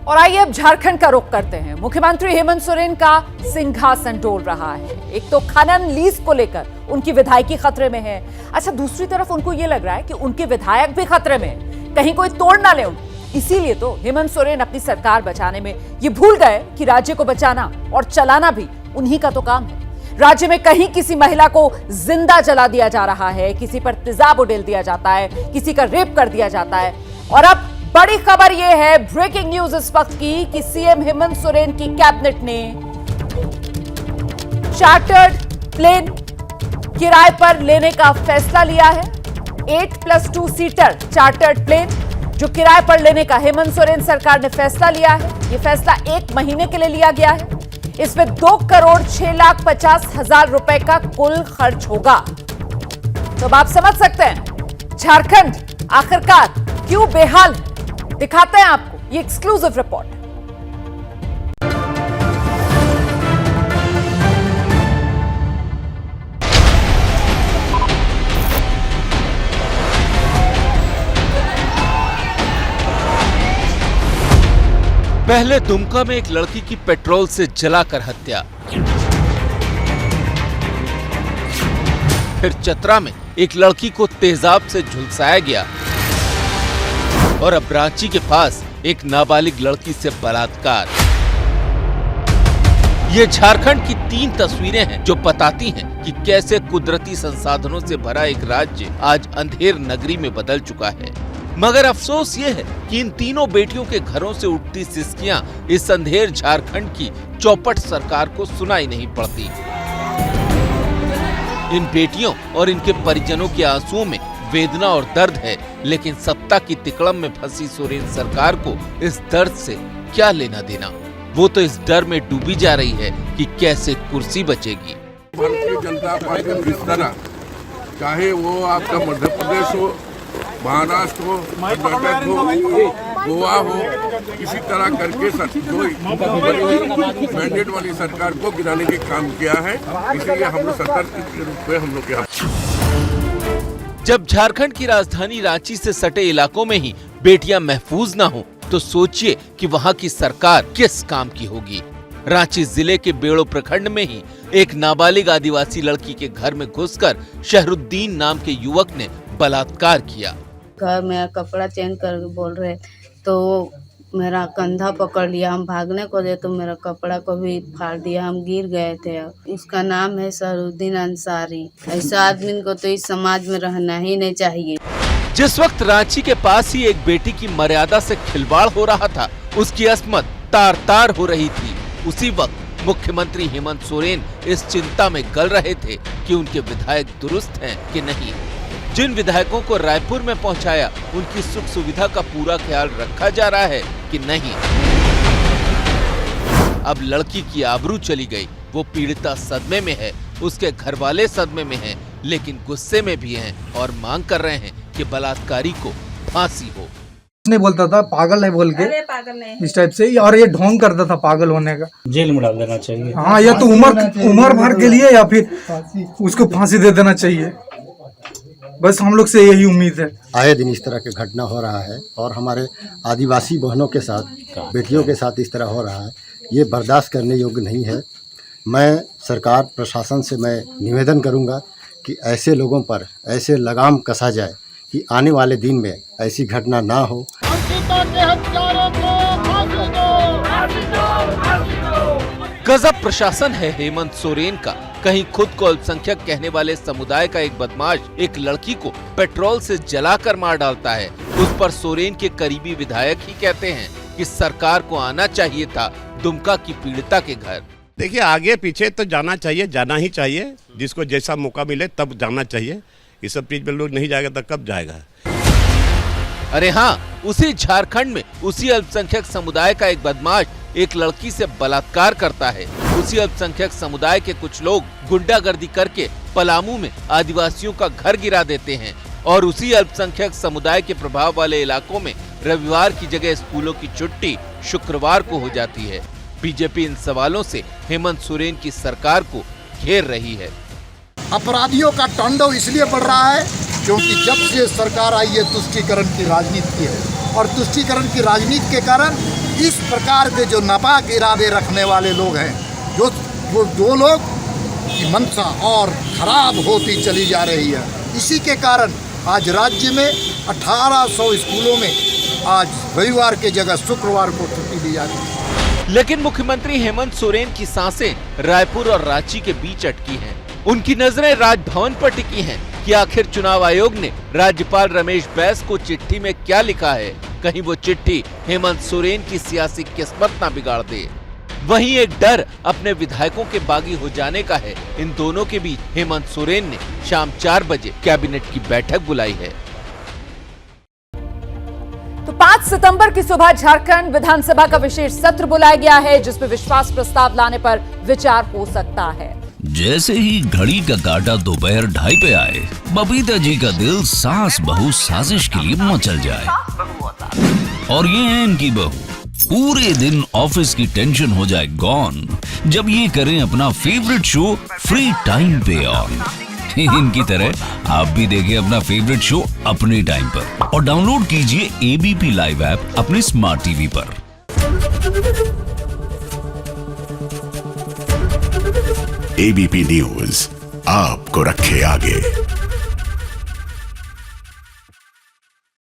और आइए अब झारखंड का रुख करते हैं। मुख्यमंत्री हेमंत सोरेन का सिंहासन डोल रहा है। एक तो खनन लीज को लेकर उनकी विधायकी खतरे में है। अच्छा, दूसरी तरफ उनको यह लग रहा है कि उनके विधायक भी खतरे में हैं, कहीं कोई तोड़ ना ले उनको। इसीलिए तो हेमंत सोरेन अपनी सरकार बचाने में ये भूल गए कि राज्य को बचाना और चलाना भी उन्हीं का तो काम है। राज्य में कहीं किसी महिला को जिंदा जला दिया जा रहा है, किसी पर तेजाब उड़ेल दिया जाता है, किसी का रेप कर दिया जाता है। और अब बड़ी खबर यह है, ब्रेकिंग न्यूज इस वक्त की, कि सीएम हेमंत सोरेन की कैबिनेट ने चार्टर्ड प्लेन किराए पर लेने का फैसला लिया है। 8+2 सीटर चार्टर्ड प्लेन जो किराए पर लेने का हेमंत सोरेन सरकार ने फैसला लिया है। यह फैसला 1 महीने के लिए लिया गया है। इसमें 2,06,50,000 रुपए का कुल खर्च होगा। तो अब आप समझ सकते हैं झारखंड आखिरकार क्यों बेहाल है। दिखाते हैं आपको ये एक्सक्लूसिव रिपोर्ट। पहले दुमका में एक लड़की की पेट्रोल से जलाकर हत्या, फिर चतरा में एक लड़की को तेजाब से झुलसाया गया और अब रांची के पास एक नाबालिग लड़की से बलात्कार। ये झारखंड की 3 तस्वीरें हैं जो बताती हैं कि कैसे कुदरती संसाधनों से भरा एक राज्य आज अंधेर नगरी में बदल चुका है। मगर अफसोस ये है कि इन तीनों बेटियों के घरों से उठती सिसकियां इस अंधेर झारखंड की चौपट सरकार को सुनाई नहीं पड़ती। इन बेटियों और इनके परिजनों के आंसुओं में वेदना और दर्द है, लेकिन सत्ता की तिकड़म में फंसी सोरेन सरकार को इस दर्द से क्या लेना देना। वो तो इस डर में डूबी जा रही है कि कैसे कुर्सी बचेगी। भारतीय जनता पार्टी का विस्तारा, चाहे वो आपका मध्य प्रदेश हो, महाराष्ट्र हो, कर्नाटक हो, गोवा हो, किसी तरह करके मैंडेट वाली सरकार को गिराने के काम किया है। इसीलिए हम लोग सरकार के रूप में हम लोग के जब झारखंड की राजधानी रांची से सटे इलाकों में ही बेटियां महफूज ना हो, तो सोचिए कि वहां की सरकार किस काम की होगी। रांची जिले के बेड़ो प्रखंड में ही एक नाबालिग आदिवासी लड़की के घर में घुसकर शहरुद्दीन नाम के युवक ने बलात्कार किया। घर में कपड़ा चेंज कर बोल रहे तो मेरा कंधा पकड़ लिया, हम भागने को दे तो मेरा कपड़ा को भी फाड़ दिया, हम गिर गए थे। उसका नाम है शहरुद्दीन अंसारी। ऐसा आदमी को तो इस समाज में रहना ही नहीं चाहिए। जिस वक्त रांची के पास ही एक बेटी की मर्यादा से खिलवाड़ हो रहा था, उसकी अस्मत तार तार हो रही थी, उसी वक्त मुख्यमंत्री हेमंत सोरेन इस चिंता में गल रहे थे कि उनके विधायक दुरुस्त हैं कि नहीं। जिन विधायकों को रायपुर में पहुंचाया, उनकी सुख सुविधा का पूरा ख्याल रखा जा रहा है कि नहीं। अब लड़की की आबरू चली गई। वो पीड़िता सदमे में है, उसके घर वाले सदमे में हैं, लेकिन गुस्से में भी हैं और मांग कर रहे हैं कि बलात्कारी को फांसी हो। नहीं बोलता था पागल है बोल के, पागल नहीं इस टाइप से, और ये ढोंग करता था पागल होने का। जेल में डाल देना चाहिए। हाँ, या तो उम्र भर के लिए या फिर उसको फांसी दे देना चाहिए। बस हम लोग से यही उम्मीद है। आए दिन इस तरह की घटना हो रहा है और हमारे आदिवासी बहनों के साथ, बेटियों के साथ इस तरह हो रहा है, ये बर्दाश्त करने योग्य नहीं है। मैं सरकार प्रशासन से मैं निवेदन करूंगा कि ऐसे लोगों पर ऐसे लगाम कसा जाए कि आने वाले दिन में ऐसी घटना ना हो। गजब प्रशासन है हेमंत सोरेन का। कहीं खुद को अल्पसंख्यक कहने वाले समुदाय का एक बदमाश एक लड़की को पेट्रोल से जलाकर मार डालता है। उस पर सोरेन के करीबी विधायक ही कहते हैं कि सरकार को आना चाहिए था दुमका की पीड़िता के घर। देखिए, आगे पीछे तो जाना चाहिए, जाना ही चाहिए। जिसको जैसा मौका मिले तब जाना चाहिए। ये सब चीज में लोग नहीं जाएगा तो कब जाएगा। अरे हाँ, उसी झारखंड में उसी अल्पसंख्यक समुदाय का एक बदमाश एक लड़की से बलात्कार करता है। उसी अल्पसंख्यक समुदाय के कुछ लोग गुंडागर्दी करके पलामू में आदिवासियों का घर गिरा देते हैं और उसी अल्पसंख्यक समुदाय के प्रभाव वाले इलाकों में रविवार की जगह स्कूलों की छुट्टी शुक्रवार को हो जाती है। बीजेपी इन सवालों से हेमंत सोरेन की सरकार को घेर रही है। अपराधियों का तांडव इसलिए बढ़ रहा है क्योंकि जब से सरकार आई है तुष्टीकरण की राजनीति है, और तुष्टीकरण की राजनीति के कारण इस प्रकार के जो नापाक इरादे रखने वाले लोग हैं, जो लोग की मंशा और खराब होती चली जा रही है। इसी के कारण आज राज्य में 1800 स्कूलों में आज रविवार के जगह शुक्रवार को छुट्टी दी जा रही है। लेकिन मुख्यमंत्री हेमंत सोरेन की सांसें रायपुर और रांची के बीच अटकी हैं। उनकी नजरें राजभवन पर टिकी हैं कि आखिर चुनाव आयोग ने राज्यपाल रमेश बैस को चिट्ठी में क्या लिखा है। कहीं वो चिट्ठी हेमंत सोरेन की सियासी किस्मत ना बिगाड़ दे। वहीं एक डर अपने विधायकों के बागी हो जाने का है। इन दोनों के बीच हेमंत सोरेन ने शाम 4 बजे कैबिनेट की बैठक बुलाई है। तो 5 सितंबर की सुबह झारखंड विधानसभा का विशेष सत्र बुलाया गया है, जिसमें विश्वास प्रस्ताव लाने पर विचार हो सकता है। जैसे ही घड़ी का काटा दोपहर 2:30 पे आए, बबीता जी का दिल सास बहू साजिश के लिए मचल जाए। और ये है इनकी बहू, पूरे दिन ऑफिस की टेंशन हो जाए गॉन जब ये करें अपना फेवरेट शो फ्री टाइम पे ऑन। इनकी तरह आप भी देखें अपना फेवरेट शो अपने टाइम पर और डाउनलोड कीजिए एबीपी लाइव ऐप अपने स्मार्ट टीवी पर। एबीपी न्यूज आपको रखे आगे।